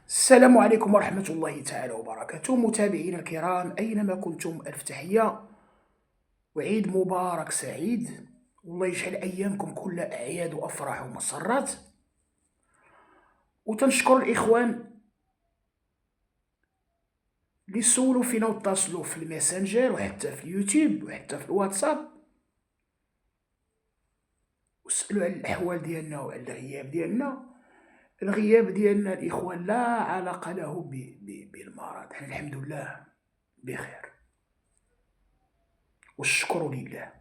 السلام عليكم ورحمة الله تعالى وبركاته متابعينا الكرام أينما كنتم ألف تحية وعيد مبارك سعيد والله يجعل أيامكم كلها أعياد وأفراح ومسرات. وتنشكر الإخوان اللي سولوا فينا واتصلوا في الماسنجر وحتى في اليوتيوب وحتى في الواتساب وسألوا على الأحوال ديالنا وعلى الغياب ديالنا. الغياب ديالنا الإخوان لا علاقة له بالمرض، حنا الحمد لله بخير والشكر لله.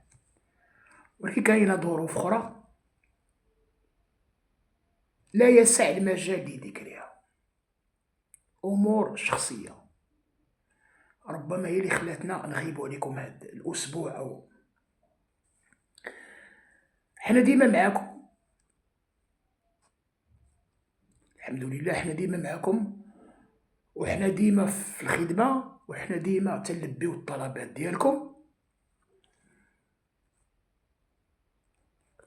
ولكن كاينة ظروف أخرى لا يسع المجال لذكرها، أمور شخصية ربما هي اللي خلاتنا نغيبو عليكم هاد الأسبوع. أو حنا ديما معاكم، الحمد لله حنا ديما معاكم، وحنا ديما في الخدمة، وحنا ديما تنلبيو الطلبات ديالكم.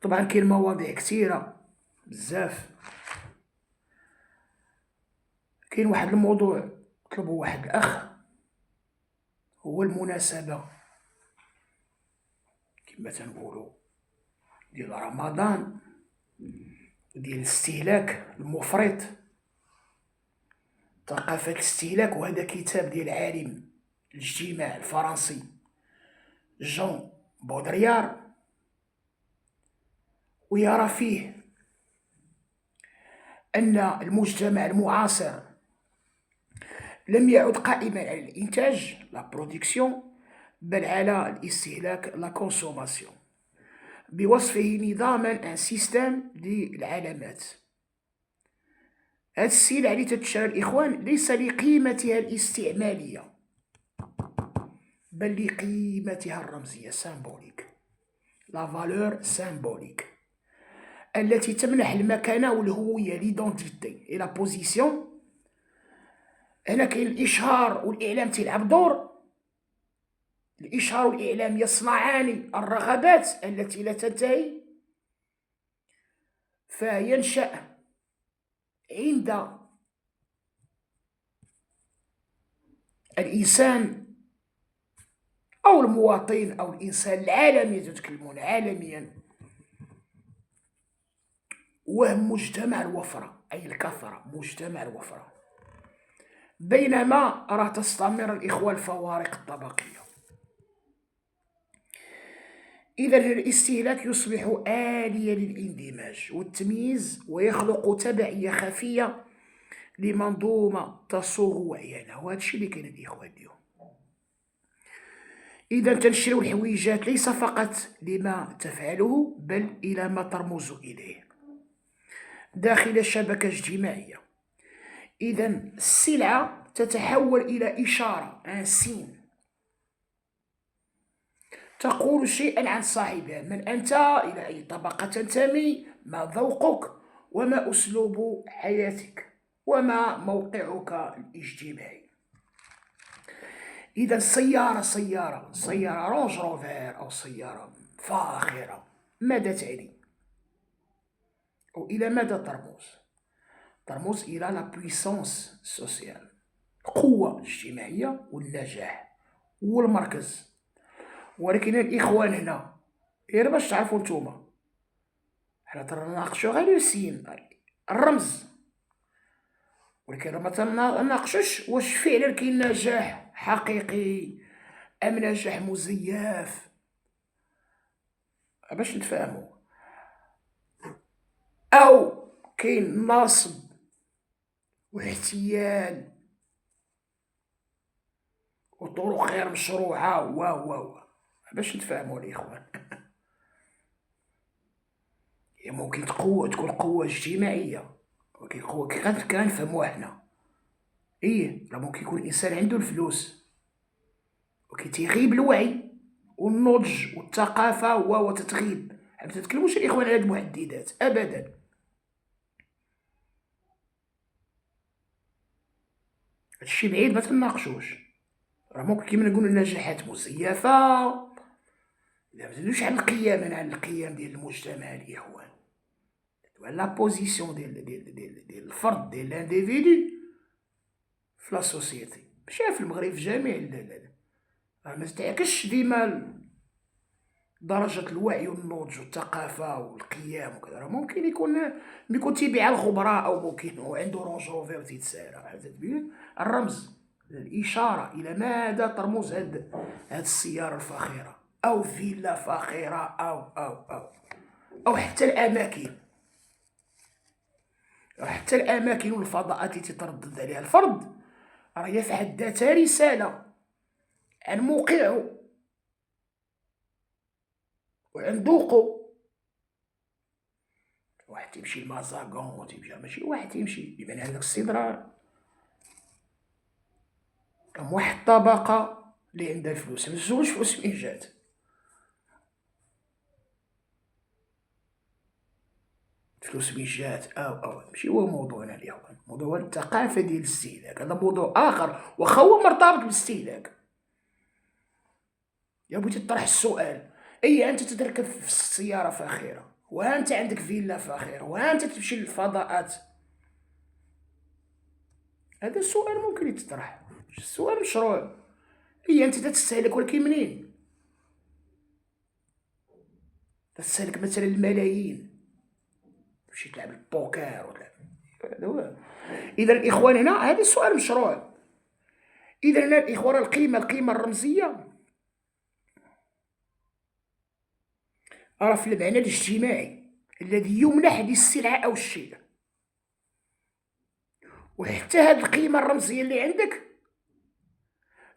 طبعا كاين مواضيع كثيرة بزاف. كاين واحد الموضوع طلبو واحد الأخ، هو المناسبة كما تنقولو ديال رمضان وديال الاستهلاك المفرط، ثقافة الاستهلاك. وهذا كتاب ديال عالم الاجتماع الفرنسي جون بودريار، ويرى فيه أن المجتمع المعاصر لم يعد قائما على الإنتاج لا برودكسيون، بل على الاستهلاك لا كونسوماسيون، بوصفه نظاما ان سيستم للعلامات. هذه السلع اللي تتشرى الإخوان ليس لقيمتها الاستعمالية بل لقيمتها الرمزية سامبوليك، لا فالور سامبوليك التي تمنح المكانة والهوية ليدونتيتي إلى بوزيسيون. هنا كاين الإشهار والإعلام تيلعب دور. الإشهار والإعلام يصنعان الرغبات التي لا تنتهي، فينشأ عند الإنسان أو المواطن أو الإنسان العالمي، تتكلمون عالميا، وهم مجتمع الوفرة، أي الكثرة، مجتمع الوفرة. بينما راه تستمر الإخوة الفوارق الطبقية. إذا الاستهلاك يصبح آلية للاندماج والتمييز، ويخلق تبعية خفية لمنظومة تصوغ وعينا. وهذا الشيء اللي كاين الإخوان اليوم. إذا تنشروا الحويجات ليس فقط لما تفعله، بل إلى ما ترمز إليه داخل الشبكة الاجتماعية. إذا السلعة تتحول إلى إشارة، ان سين، تقول شيئا عن صاحبها: من أنت، إلى أي طبقة تنتمي، ما ذوقك، وما أسلوب حياتك، وما موقعك الاجتماعي. إذا سيارة رونج روفير أو سيارة فاخرة ماذا تعني؟ أو إلى ماذا ترمز؟ ترمز إلى لا بويسونس سوسيال، القوة الاجتماعية والنجاح والمركز. ولكن الإخوان هنا غير باش تعرفوا نتوما، حنا تناقشو غير السين الرمز، ولكن ما تناقشوش واش فعلا كاين نجاح حقيقي أم نجاح مزيف. باش نتفاهمو، أو كاين نصب واحتيال وطرق غير مشروعة و باش نتفاهمو الإخوان. هي ممكن تكون قوة اجتماعية، ولكن قوة كنفهموها حنا. راه ممكن يكون الإنسان عندو الفلوس ولكن تيغيب الوعي والنضج والثقافة وتتغيب. ما تتكلموش الإخوان على هاد المحددات أبدا. هادشي بعيد ما تناقشوش. راه ممكن كيما نقولو النجاحات مزيفة. ما تزيدوش على القيم، على القيم ديال المجتمع الإخوان، على لا بوزيسيون ديال الفرد، ديال لانديفيدو. في لا سوسيتي، ماشي في المغرب، في جميع راه ما تتعكسش ديما درجة الوعي والنضج والثقافة والقيم وكذا. راه ممكن تيبيع الخبراء، أو ممكن هو عنده رونج روفي و تيتسارع. الرمز، الإشارة إلى ماذا ترمز هاد السيارة الفاخرة، أو فيلا فاخرة، أو حتى الأماكن، والفضاءات التي تتردد عليها الفرد، راهي في حد ذاتها رسالة عن موقعه وعن ذوقه. واحد تيمشي لمازاكون تيمشي، ماشي واحد تيمشي، يبان هذاك السيد راه كان واحد الطبقة اللي عندها الفلوس، مزوج فلوس من جات. فلوس من جات ماشي هو موضوعنا اليوم. موضوع الثقافة ديال الاستهلاك، هذا موضوع آخر واخا هو مرتبط بالاستهلاك. يا بغيتي تطرح السؤال، أنت تتركب في السيارة فاخرة، وأنت عندك فيلا فاخرة، وأنت تمشي للفضاءات، هذا السؤال ممكن يتطرح، السؤال مشروع. أنت تستهلك، ولكن منين؟ تستهلك مثلا الملايين، تمشي تلعب البوكر وتلعب، هذا هو. إذا الإخوان هنا هذا السؤال مشروع. إذا هنا الإخوان القيمة الرمزية راه في المعنى الاجتماعي الذي يمنح للسلعة أو الشيء. وحتى هاد القيمة الرمزية اللي عندك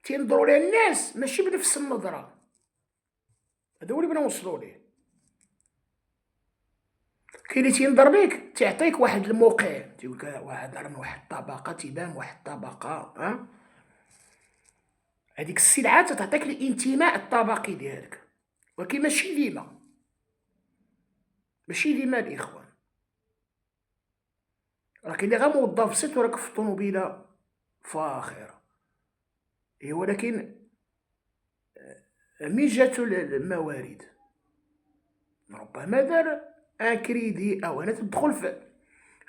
تينظروا لها الناس ماشي بنفس النظرة. هذا هو اللي بغينا نوصلوا ليه. كاين اللي تينظر ليك تيعطيك واحد الموقع، تيقول لك واحد راه من واحد الطبقة، تيبان واحد الطبقة، هذيك السلعة تعطيك الانتماء الطبقي ديالك، ولكن ماشي ديما الإخوان. راه كاين اللي غير موظف بسيط وراك في طوموبيلة فاخرة، ولكن من جاتو الموارد ربما دار ان كريدي او انا تدخل في.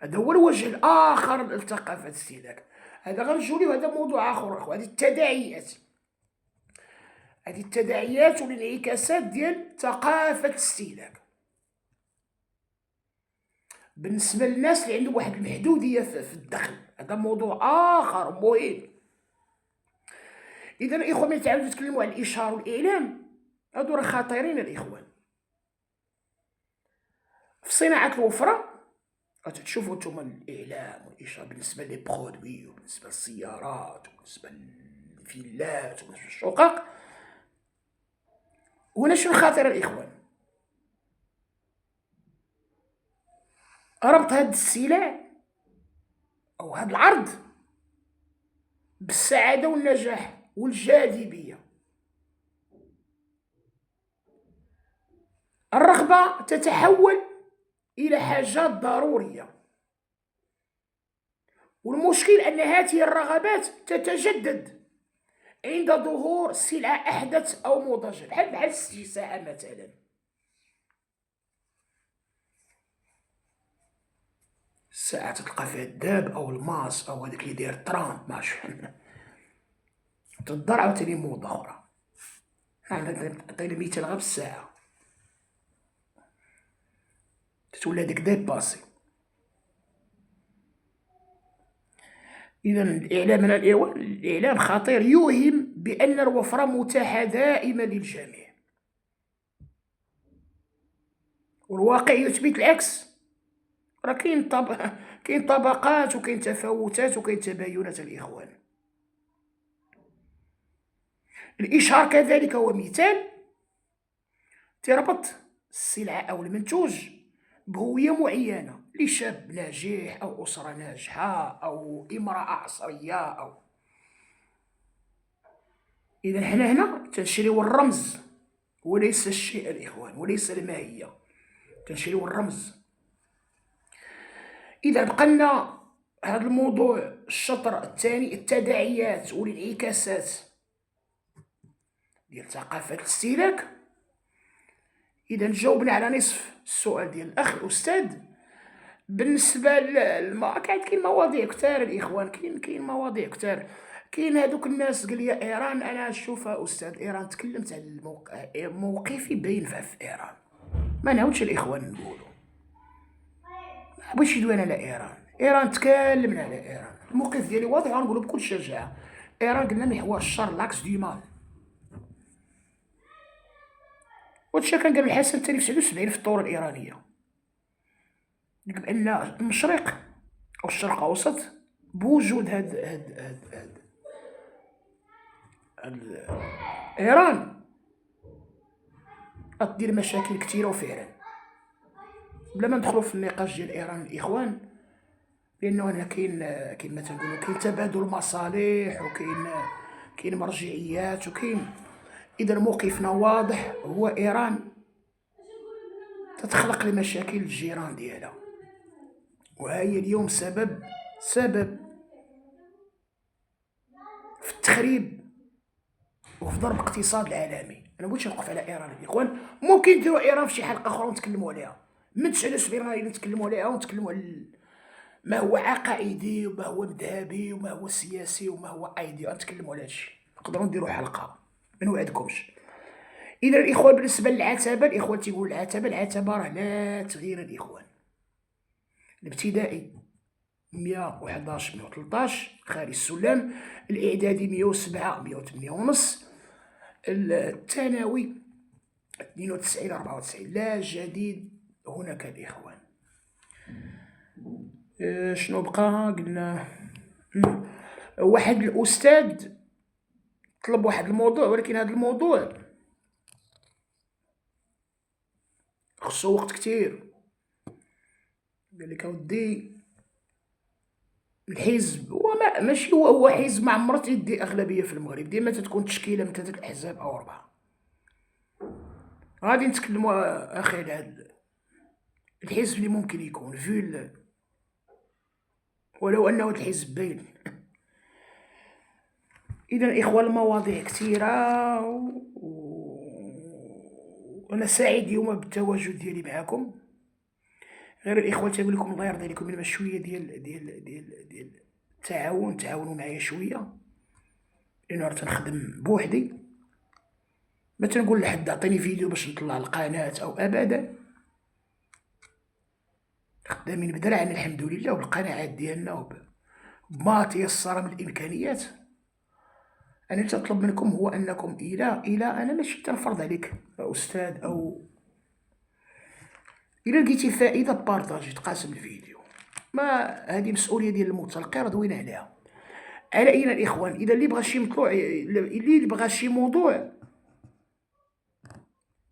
هذا هو الوجه الاخر لثقافة الاستهلاك. هذا غنرجعو ليه، هذا موضوع اخر اخو. هذه التداعيات والانعكاسات ديال ثقافة الاستهلاك بالنسبة للناس اللي عندهم واحد المحدودية في الدخل. هذا موضوع آخر مهم. إذا الإخوان ملي تعاودو يتكلموا عن الإشهار والإعلام، هادو راه خطيرين الإخوان. في صناعة الوفرة تشوفوا نتوما الإعلام والإشهار بالنسبة لي برودوي، وبالنسبة للسيارات، وبالنسبة للفيلات، وبالنسبة للشقق. وهنا شنو خطير الإخوان؟ ربط هاد السلع أو هاد العرض بالسعادة والنجاح والجاذبية. الرغبة تتحول إلى حاجات ضرورية، والمشكل أن هذه الرغبات تتجدد عند ظهور سلعة أحدث أو مضجة، بحال الساعة مثلا. الساعة تلقى فيها الذهب أو الماس أو هذاك اللي داير ترامب ماشي تدار عاوتاني موضة أخرى. عطينا مثال غير بالساعة تتولى ديك ديباسي. إذا الإعلام خطير، يوهم بأن الوفرة متاحة دائما للجميع، والواقع يثبت العكس. راه كاين طبقات وكاين تفاوتات وكاين تباينات الإخوان. الإشهار كذلك هو مثال تربط السلعة أو المنتوج بهوية معينة لشاب ناجح أو أسرة ناجحة أو امرأة عصرية إذا حنا هنا تنشريو الرمز وليس الشيء الإخوان، وليس الماهية، تنشريو الرمز. إذا بقلنا هذا الموضوع الشطر الثاني، التداعيات والانعكاسات ديال ثقافة الاستهلاك. إذا جاوبنا على نصف السؤال ديال الأخ الأستاذ. بالنسبة كاين مواضيع كتار الإخوان، كاين مواضيع كتار. كاين هادوك الناس قال لي إيران. أنا شوف أستاذ، إيران تكلمت على موقفي باين في إيران، ما نعاودش الإخوان نقولو، ما بغيتش يدوي أنا على إيران. إيران تكلمنا على إيران، الموقف ديالي واضح غنقولو بكل شجاعة. إيران قلنا محور الشر، لاكس دو مال. وهادشي كان قال الحسن الثاني في 79 في الثورة الإيرانية، قال بأن المشرق أو الشرق الأوسط بوجود هاد إيران غدير مشاكل كتيرة. وفعلا بلا ما ندخلو في النقاش ديال إيران الإخوان، لأنه هنا كاين ما تنقولو كاين تبادل مصالح، كاين مرجعيات، إذا موقفنا واضح، هو إيران تتخلق لمشاكل الجيران ديالها، وهي اليوم سبب في التخريب وفي ضرب الاقتصاد العالمي. انا مبغيتش نوقف على ايران الاخوان، ممكن نديروا ايران في شي حلقه اخرى ونتكلموا عليها، من 79 غادي نتكلموا عليها، ونتكلموا على ما هو عقائدي وما هو مذهبي وما هو سياسي وما هو ايدي، غنتكلموا على هادشي، نقدروا نديروا حلقه، ما نوعدكمش. اذا الاخوان بالنسبه للعتبه، الاخوان تيقول العتبه راه لا تغيير. الاخوان الابتدائي 111 113 خارج السلم، الاعدادي 107 108 ونص، الثانوي 92 94. لا جديد هناك الاخوان. شنو بقى قلنا؟ واحد الاستاذ طلب واحد الموضوع، ولكن هذا الموضوع خصو وقت كتير. قال لك اودي الحزب هو ماشي هو حزب ما عمرو تيدي اغلبيه في المغرب، ديما تتكون تشكيله من 3 احزاب او 4. غادي نتكلموا اخي على هذا الحزب اللي ممكن يكون في ولو انه الحزب باين. اذا الاخوان المواضيع كثيره، وانا سعيد اليوم بالتواجد ديالي معكم. غير الاخوان تنقول لكم الله يرضي عليكم، من شويه ديال التعاون، تعاونوا معايا شويه، لانه راه تنخدم بوحدي. ما تنقول لحد عطيني فيديو باش نطلع القناه او ابدا، خدامين بدرعنا الحمد لله، وبالقناعات ديالنا وبما تيسر من الامكانيات. انا اللي تطلب منكم هو انكم الى انا ماشي تنفرض عليك استاذ، او الى لقيتي فائده بارطاجي، تقاسم الفيديو. ما هذه مسؤوليه ديال المتلقي، راه دوينا عليها. على اين الاخوان، اذا اللي بغى شي مطلوع، اللي بغى شي موضوع،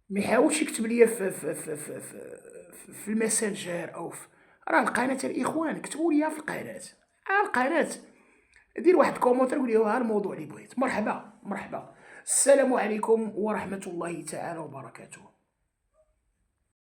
ما يحاولش يكتب لي في الماسنجر او راه القناه الاخوان، كتبوا لي في القناه دير واحد كومونتير قول لي ها الموضوع اللي بغيت. مرحبا. السلام عليكم ورحمه الله تعالى وبركاته.